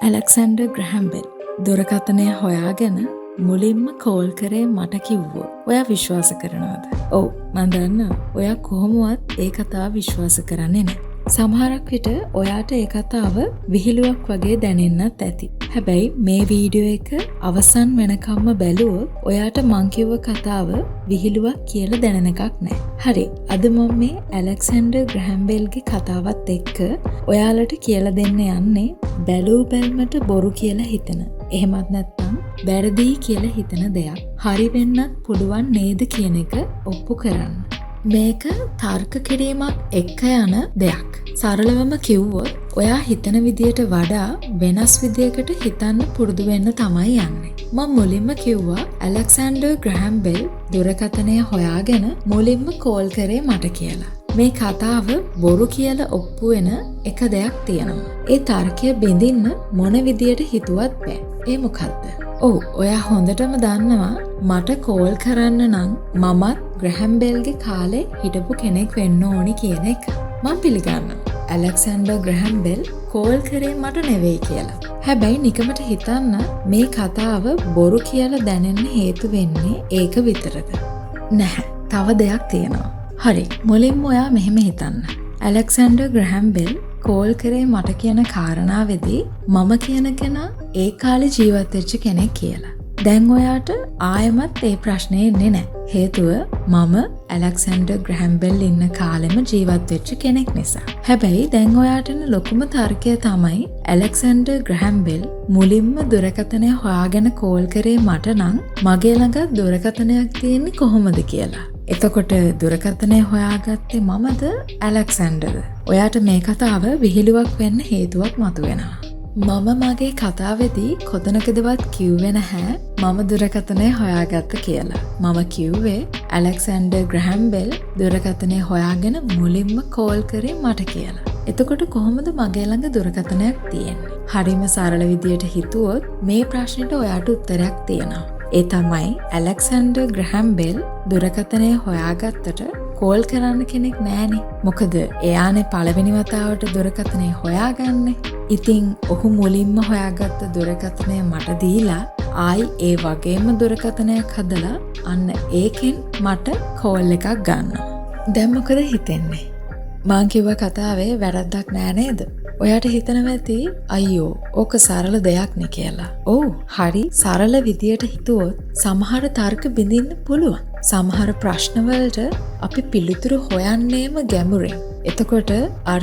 Alexander ග්‍රැහම් bell දුරකථනය හොයාගෙන මුලින්ම call කරේ මට කිව්වෝ. ඔයා විශ්වාස කරනවද? ඔව් මම දන්නවා. ඔයා කොහොමවත් ඒ කතාව විශ්වාස කරන්නේ නැහැ. සමහරක් විට ඔයාට ඒ කතාව විහිළුවක් වගේ දැනෙන්නත් ඇති. හැබැයි මේ වීඩියෝ එක අවසන් වෙනකම්ම බැලුවොත් ඔයාට මං කිව්ව කතාව විහිළුවක් කියලා දැනෙන එකක් නැහැ. හරි. අද මම මේ ඇලෙක්සැන්ඩර් ග්‍රැහම් බෙල්ගේ කතාවත් එක්ක ඔයාලට කියලා දෙන්න යන්නේ බැලූ බැල්මට බොරු කියලා හිතන. එහෙමත් නැත්නම් වැරදි කියලා හිතන දෙයක් හරි වෙන්නත් පුළුවන් නේද කියන එක ඔප්පු කරන්න. මේක තර්ක කිරීමක් එක්ක යන දෙයක්. සරලවම කිව්වොත් ඔයා හිතන විදියට වඩා වෙනස් විදියකට හිතන්න පුරුදු වෙන්න තමයි යන්නේ. මම මුලින්ම කිව්වා ඇලෙක්සැන්ඩර් ග්‍රැහම් බෙල් දුරකථනය හොයාගෙන මුලින්ම කෝල් කරේ මට කියලා. මේ කතාව බොරු කියලා ඔප්පු වෙන එක දෙයක් තියෙනවා. ඒ තර්කය බෙදින්න මොන විදියට හිතුවත් බෑ. ඒ මොකද්ද? ඔව් ඔයා හොඳටම දන්නවා මට කෝල් කරන්න නම් මමත් ග්‍රැහම් බෙල්ගේ කාලේ හිටපු කෙනෙක් වෙන්න ඕනි කියන එක. මම පිළිගන්නවා. ඇලෙක්සැන්ඩර් ග්‍රැහම් බෙල් කෝල් කරේ මට නෙවෙයි කියලා. හැබැයි නිකමට හිතන්න මේ කතාව බොරු කියලා දැනෙන්න හේතු වෙන්නේ ඒක විතරද? නැහැ. තව දෙයක් තියෙනවා. හරි. මුලින්ම ඔයා මෙහෙම හිතන්න. ඇලෙක්සැන්ඩර් ග්‍රැහම් බෙල් කෝල් කරේ මට කියන කාරණාවේදී මම කියන කෙනා ඒ කාලේ ජීවත් වෙච්ච කෙනෙක් කියලා. දැන් ඔයාට ආයෙමත් ඒ ප්‍රශ්නේ එන්නේ නැහැ. හේතුව මම ඇලෙක්සැන්ඩර් ග්‍රැහම් බෙල් ඉන්න කාලෙම ජීවත් වෙච්ච කෙනෙක් නිසා. හැබැයි දැන් ඔයාට එන ලොකුම තර්කය තමයි ඇලෙක්සැන්ඩර් ග්‍රැහම් බෙල් මුලින්ම දුරකථනය හොයාගෙන කෝල් කරේ මට නම් මගේ ළඟ දුරකථනයක් තියෙන්නේ කොහොමද කියලා. එතකොට දුරකථනය හොයාගත්තේ මමද ඇලෙක්සැන්ඩර්ද? ඔයාට මේ කතාව විහිළුවක් වෙන්න හේතුවක් මතුවෙනවා. මම මගේ කතාවේදී කොතනකදවත් කිව්වේ නැහැ මම දුරකථනය හොයාගත්ත කියලා. මම කිව්වේ ඇලෙක්සැන්ඩර් ග්‍රැහම් බෙල් දුරකථනය හොයාගෙන මුලින්ම කෝල් කරේ මට කියලා. එතකොට කොහොමද මගේ ළඟ දුරකථනයක් තියෙන්නේ? හරිම සරල විදියට හිතුවොත් මේ ප්‍රශ්නෙට ඔයාට උත්තරයක් තියෙනවා. ඒ තමයි ඇලෙක්සැන්ඩර් ග්‍රැහම් බෙල් දුරකථනය හොයාගත්තට කෝල් කරන්න කෙනෙක් නෑනේ. මොකද එයානේ පළවෙනි වතාවට දුරකථනය හොයාගන්නේ. ඉතින් ඔහු මුලින්ම හොයාගත්ත දුරකථනය මට දීලා ආයි ඒ වගේම දුරකථනයක් හදලා අන්න ඒකෙන් මට කෝල් එකක් ගන්නවා. දැන් මොකද හිතෙන්නේ? මං කිව්ව කතාවේ වැරද්දක් නෑ නේද? ඔයාට හිතනවා ඇති අයියෝ ඕක සරල දෙයක් නේ කියලා. ඔව් හරි සරල විදියට හිතුවොත් සමහර තර්ක බිඳින්න පුළුවන්. සමහර ප්‍රශ්නවලට අපි පිළිතුරු හොයන්නේම ගැඹුරින්. එතකොට අර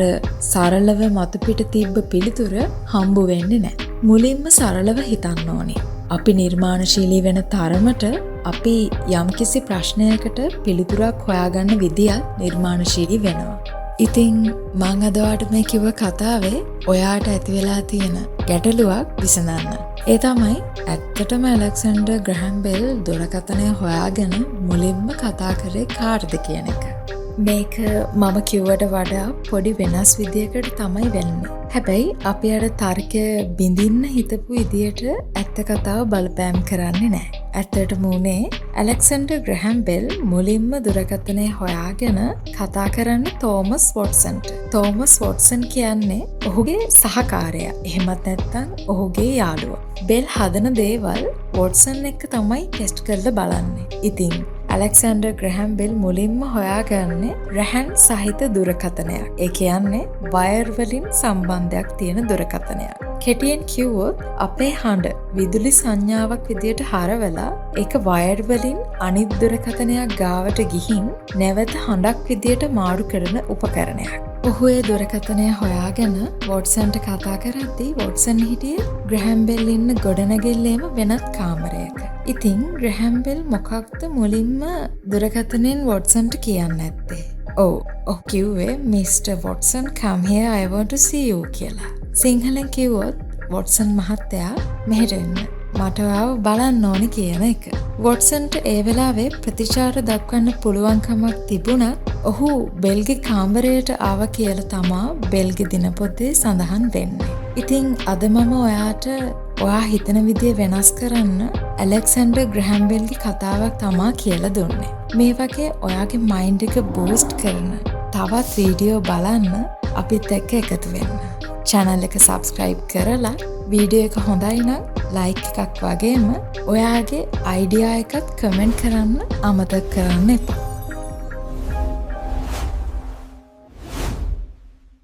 සරලව මතුපිට තිබ්බ පිළිතුර හම්බ වෙන්නේ නැහැ. මුලින්ම සරලව හිතන්න ඕනේ. අපි නිර්මාණශීලී වෙන තරමට අපි යම්කිසි ප්‍රශ්නයකට පිළිතුරක් හොයාගන්න විදියක් නිර්මාණශීලී වෙනවා. ඉතින් මං අද ඔයාට මේ කිව්ව කතාවේ ඔයාට ඇති වෙලා තියෙන ගැටලුවක් විසඳන්න. ඒ තමයි ඇත්තටම ඇලෙක්සැන්ඩර් ග්‍රැහම් බෙල් දුරකථනය හොයාගෙන මුලින්ම කතා කරේ කාටද කියන එක. මේක මම කිව්වට වඩා පොඩි වෙනස් විදියකට තමයි වෙන්නේ. හැබැයි අපි අර තර්කය බිඳින්න හිතපු විදියට ඇත්ත කතාව බලපෑම් කරන්නේ නැහැ. ඇත්තටම උනේ ඇලෙක්සැන්ඩර් ග්‍රැහම් බෙල් මුලින්ම දුරකථනය හොයාගෙන කතා කරන්නේ තෝමස් වොට්සන්ට. තෝමස් වොට්සන් කියන්නේ ඔහුගේ සහකාරයා. එහෙමත් නැත්නම් ඔහුගේ යාළුවා. බෙල් හදන දේවල් වොට්සන් එක්ක තමයි ටෙස්ට් කරලා බලන්නේ. ඉතින් ඇලෙක්සැන්ඩර් ග්‍රැහම් බෙල් මුලින්ම හොයාගන්නේ රැහන් සහිත දුරකථනයක්. ඒ කියන්නේ වයර් වලින් සම්බන්ධයක් තියෙන දුරකථනයක්. කෙටියෙන් කිව්වොත් අපේ හඬ විදුලි සංඥාවක් විදියට හරවලා ඒක වයර් වලින් අනිත් දුරකථනයක් ගාවට ගිහින් නැවත හඬක් විදියට මාරු කරන උපකරණයක්. ඔහු ඒ දුරකථනය හොයාගෙන වොට්සන්ට කතා කරද්දී වොට්සන් හිටියේ ග්‍රැහම් බෙල් ඉන්න ගොඩනැගිල්ලේම වෙනත් කාමරයක. ඉතින් ග්‍රැහම් බෙල් මොකක්ද මුලින්ම දුරකථනයෙන් වොට්සන්ට කියන්න ඇත්තේ? ඔව් කිව්වේ mister Watson come here I want to see you කියලා. සිංහලෙන් කිව්වොත් වොට්සන් මහත්තයා මෙහෙට එන්න මට ඔයාව බලන්න ඕනි කියන එක. වොට්සන්ට ඒ වෙලාවේ ප්‍රතිචාර දක්වන්න පුළුවන්කමක් තිබුණත් ඔහු බෙල්ගේ කාමරයට ආව කියලා තමා බෙල්ගේ දිනපොතේ සඳහන් වෙන්නේ. ඉතින් අද මම ඔයාට ඔයා හිතන විදිය වෙනස් කරන්න ඇලෙක්සැන්ඩර් ග්‍රැහම් බෙල්ගේ කතාවක් තමා කියලා දුන්නේ. මේ වගේ ඔයාගේ මයින්ඩ් එක බූස්ට් කරන තවත් වීඩියෝ බලන්න අපිත් එක්ක එකතු වෙන්න. channel එක subscribe කරලා වීඩියෝ එක හොඳයි නම් like එකක් වගේම ඔයාගේ idea එකත් comment කරන්න අමතක කරන්න එපා.